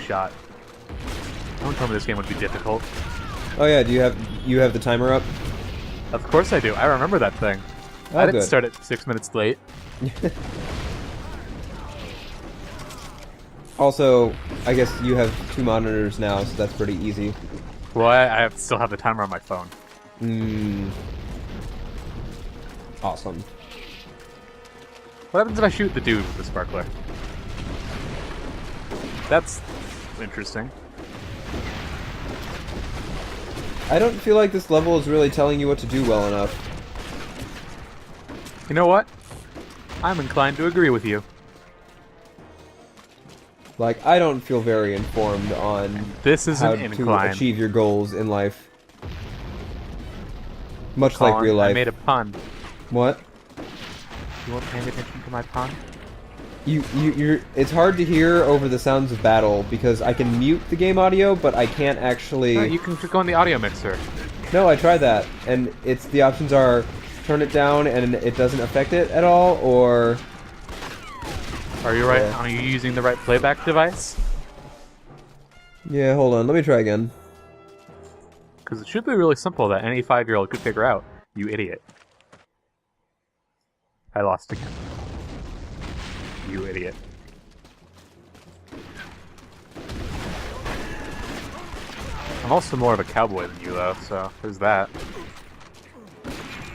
shot. Don't tell me this game would be difficult. Oh yeah, do you have the timer up? Of course I do. I remember that thing. Oh, I didn't good. start it 6 minutes late. Also, I guess you have 2 monitors now, so that's pretty easy. Well, I still have the timer on my phone. Awesome. What happens if I shoot the dude with the sparkler? That's interesting. I don't feel like this level is really telling you what to do well enough. You know what? I'm inclined to agree with you. Like, I don't feel very informed on This is how an to incline. achieve your goals in life. Much Colin, like real life. I made a pun. What? You weren't paying attention to my pun? You're. It's hard to hear over the sounds of battle because I can mute the game audio, but I can't actually. No, you can go in the audio mixer. No, I tried that, and the options are turn it down and it doesn't affect it at all, or. Are you right? Yeah. Are you using the right playback device? Yeah, hold on. Let me try again. Because it should be really simple that any 5-year-old could figure out. You idiot. I lost again. You idiot. I'm also more of a cowboy than you, though, so there's that.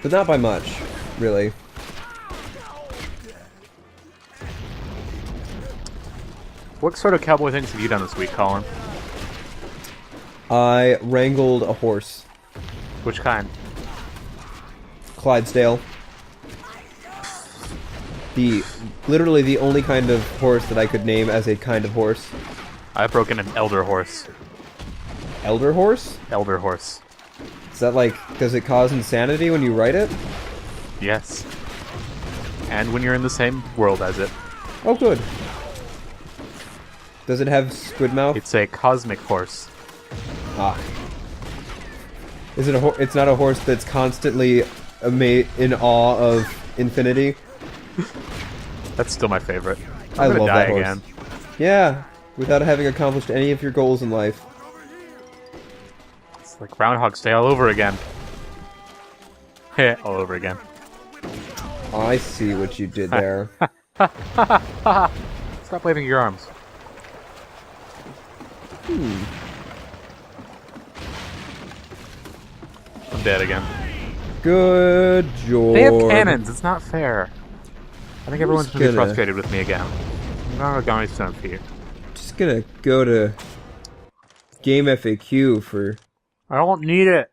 But not by much, really. What sort of cowboy things have you done this week, Colin? I wrangled a horse. Which kind? Clydesdale. Literally the only kind of horse that I could name as a kind of horse. I've broken an elder horse. Elder horse? Elder horse. Is that like, does it cause insanity when you write it? Yes. And when you're in the same world as it. Oh, good. Does it have squid mouth? It's a cosmic horse. Ah. Is it a it's not a horse that's constantly in awe of infinity? That's still my favorite. I I'm gonna love die that horse. again. Yeah, without having accomplished any of your goals in life. It's like Groundhog's Day all over again. Heh, all over again. I see what you did there. Stop waving your arms. I'm dead again. Good, George. They have cannons. It's not fair. I think everyone's gonna be gonna- frustrated with me again. I'm not going to stand here. Just gonna go to GameFAQ for. I don't need it.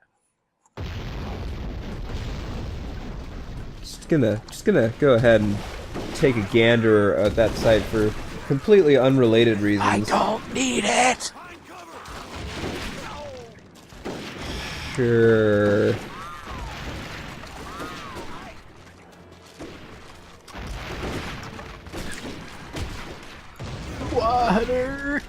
Just gonna go ahead and take a gander at that site for completely unrelated reasons. I don't need it. Sure. Water.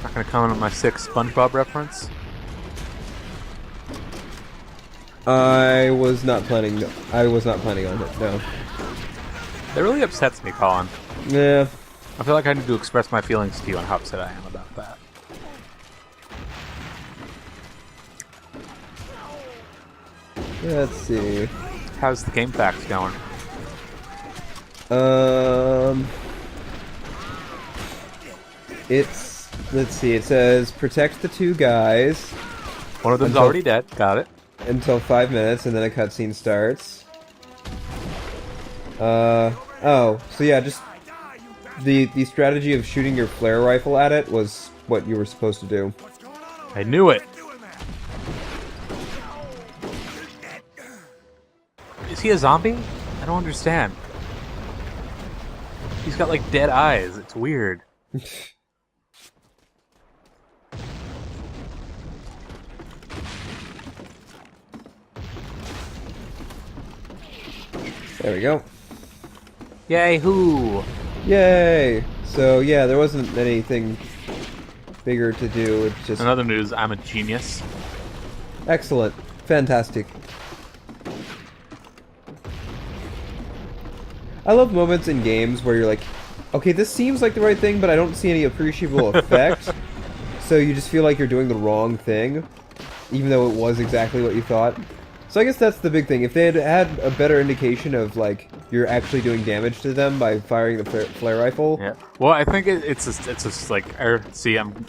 Not gonna comment on my 6 SpongeBob reference. I was not planning on it. No. It really upsets me, Colin. Yeah. I feel like I need to express my feelings to you on how upset I am about that. Let's see. How's the GameFAQs going? Let's see. It says protect the 2 guys One of them's Until- already dead. Got it. until 5 minutes, and then a cutscene starts. Oh, so yeah, just the strategy of shooting your flare rifle at it was what you were supposed to do. I knew it. Is he a zombie? I don't understand. He's got like dead eyes. It's weird. There we go. Yay, who? Yay! So yeah, there wasn't anything bigger to do. It's just In other news, I'm a genius. excellent, fantastic. I love moments in games where you're like, okay, this seems like the right thing, but I don't see any appreciable effect. So you just feel like you're doing the wrong thing, even though it was exactly what you thought. So I guess that's the big thing. If they had had a better indication of, like, you're actually doing damage to them by firing the flare rifle. Yeah. Well, I think it's just like, see, I'm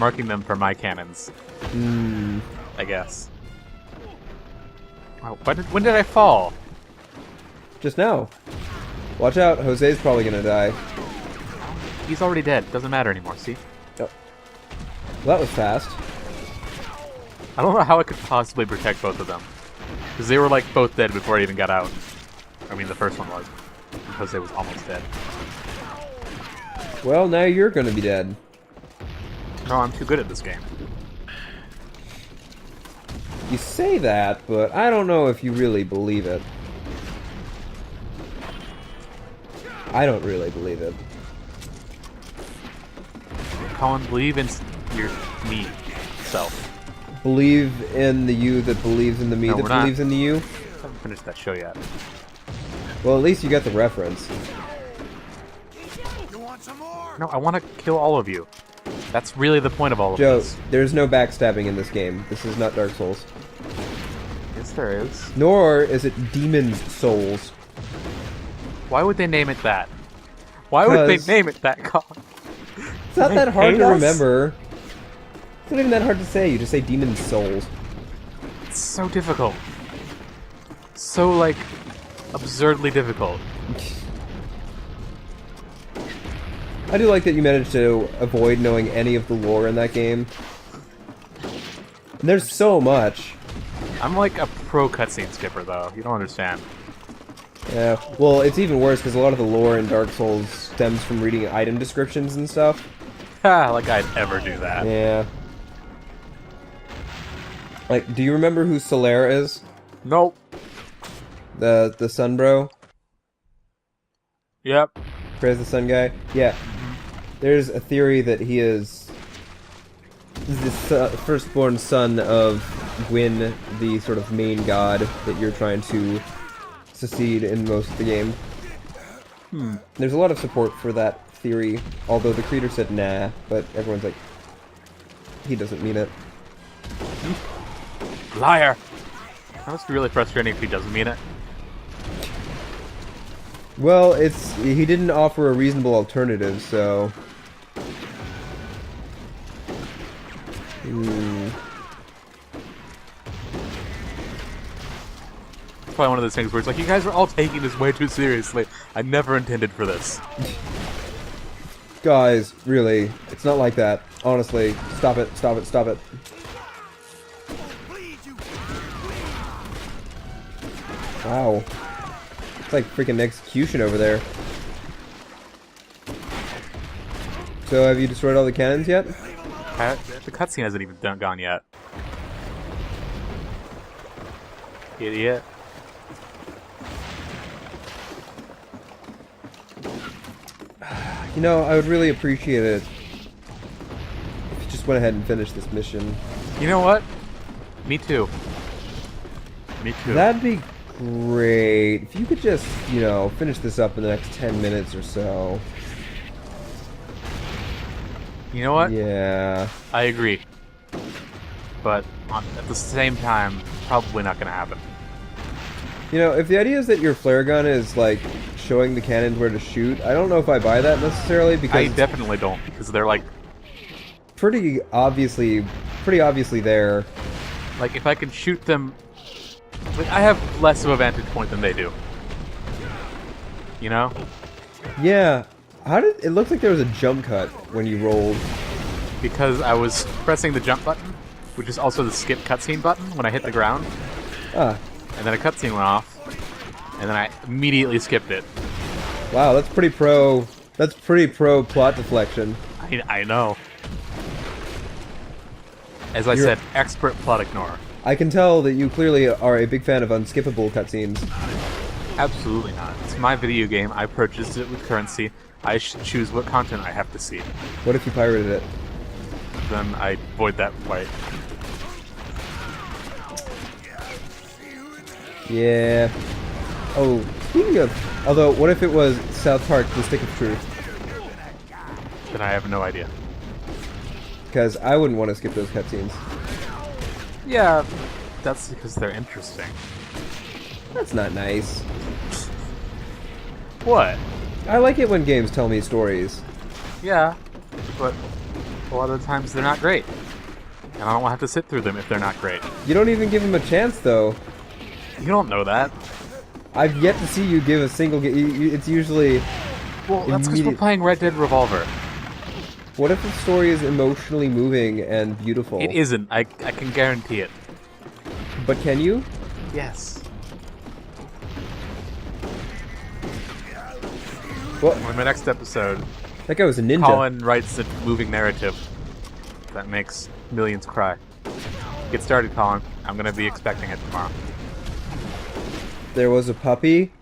marking them for my cannons. I guess. Wow, when did I fall? Just now. Watch out, Jose's probably gonna die. He's already dead. Doesn't matter anymore, see? Oh. Well, that was fast. I don't know how I could possibly protect both of them. Because they were, like, both dead before I even got out. I mean, the first one was. Jose was almost dead. Well, now you're gonna be dead. No, I'm too good at this game. You say that, but I don't know if you really believe it. I don't really believe it. Colin, believe in your me self. Believe in the you that believes in the me No, that we're not. believes in the you? I haven't finished that show yet. Well, at least you got the reference. You want some more? No, I want to kill all of you. That's really the point of all of Joe, this. there's no backstabbing in this game. This is not Dark Souls. Yes, there is. Nor is it Demon's Souls. Why would they name it that? Why would they 'Cause- name it that, Colin? It's not that hard hate to us? remember. It's not even that hard to say. You just say Demon's Souls. It's so difficult. So, like, absurdly difficult. I do like that you managed to avoid knowing any of the lore in that game. And there's so much. I'm like a pro cutscene skipper, though. You don't understand. Yeah, well, it's even worse because a lot of the lore in Dark Souls stems from reading item descriptions and stuff. Ha, like I'd ever do that. Yeah. Like, do you remember who Solaire is? Nope. The sun bro? Yep. Praise the sun guy? Yeah. There's a theory that he is the firstborn son of Gwyn, the sort of main god that you're trying to succeed in most of the game. There's a lot of support for that theory, although the creator said nah, but everyone's like, he doesn't mean it. Liar! That must be really frustrating if he doesn't mean it. Well, he didn't offer a reasonable alternative, so... It's probably one of those things where it's like, you guys are all taking this way too seriously. I never intended for this. Guys, really, it's not like that. Honestly, stop it, stop it, stop it. Wow. It's like freaking execution over there. So, have you destroyed all the cannons yet? The cutscene hasn't even gone yet. Idiot. You know, I would really appreciate it if you just went ahead and finished this mission. You know what? Me too. Me too. That'd be great. If you could just, you know, finish this up in the next 10 minutes or so. You know what? Yeah. I agree. But at the same time, probably not gonna happen. You know, if the idea is that your flare gun is, like, showing the cannons where to shoot, I don't know if I buy that necessarily, because I it's definitely don't, because they're like, pretty obviously there. like if I can shoot them, like I have less of a vantage point than they do. You know? Yeah. How did it looked like there was a jump cut when you rolled? Because I was pressing the jump button, which is also the skip cutscene button when I hit the ground, Ah. and then a cutscene went off, and then I immediately skipped it. Wow, that's pretty pro. That's pretty pro plot deflection. I know. As I said, expert plot ignore. I can tell that you clearly are a big fan of unskippable cutscenes. Absolutely not. It's my video game. I purchased it with currency. I should choose what content I have to see. What if you pirated it? Then I void that right. Yeah. Oh, Speaking of, although, what if it was South Park: The Stick of Truth? Then I have no idea. Because I wouldn't want to skip those cutscenes. Yeah, that's because they're interesting. That's not nice. What? I like it when games tell me stories. Yeah, but a lot of the times they're not great. And I don't want to have to sit through them if they're not great. You don't even give them a chance, though. You don't know that. I've yet to see you give a single game. It's usually... Well, that's because we're playing Red Dead Revolver. What if the story is emotionally moving and beautiful? It isn't. I can guarantee it. But can you? Yes. Well, In the next episode, that guy was a ninja. Colin writes a moving narrative that makes millions cry. Get started, Colin. I'm going to be expecting it tomorrow. There was a puppy.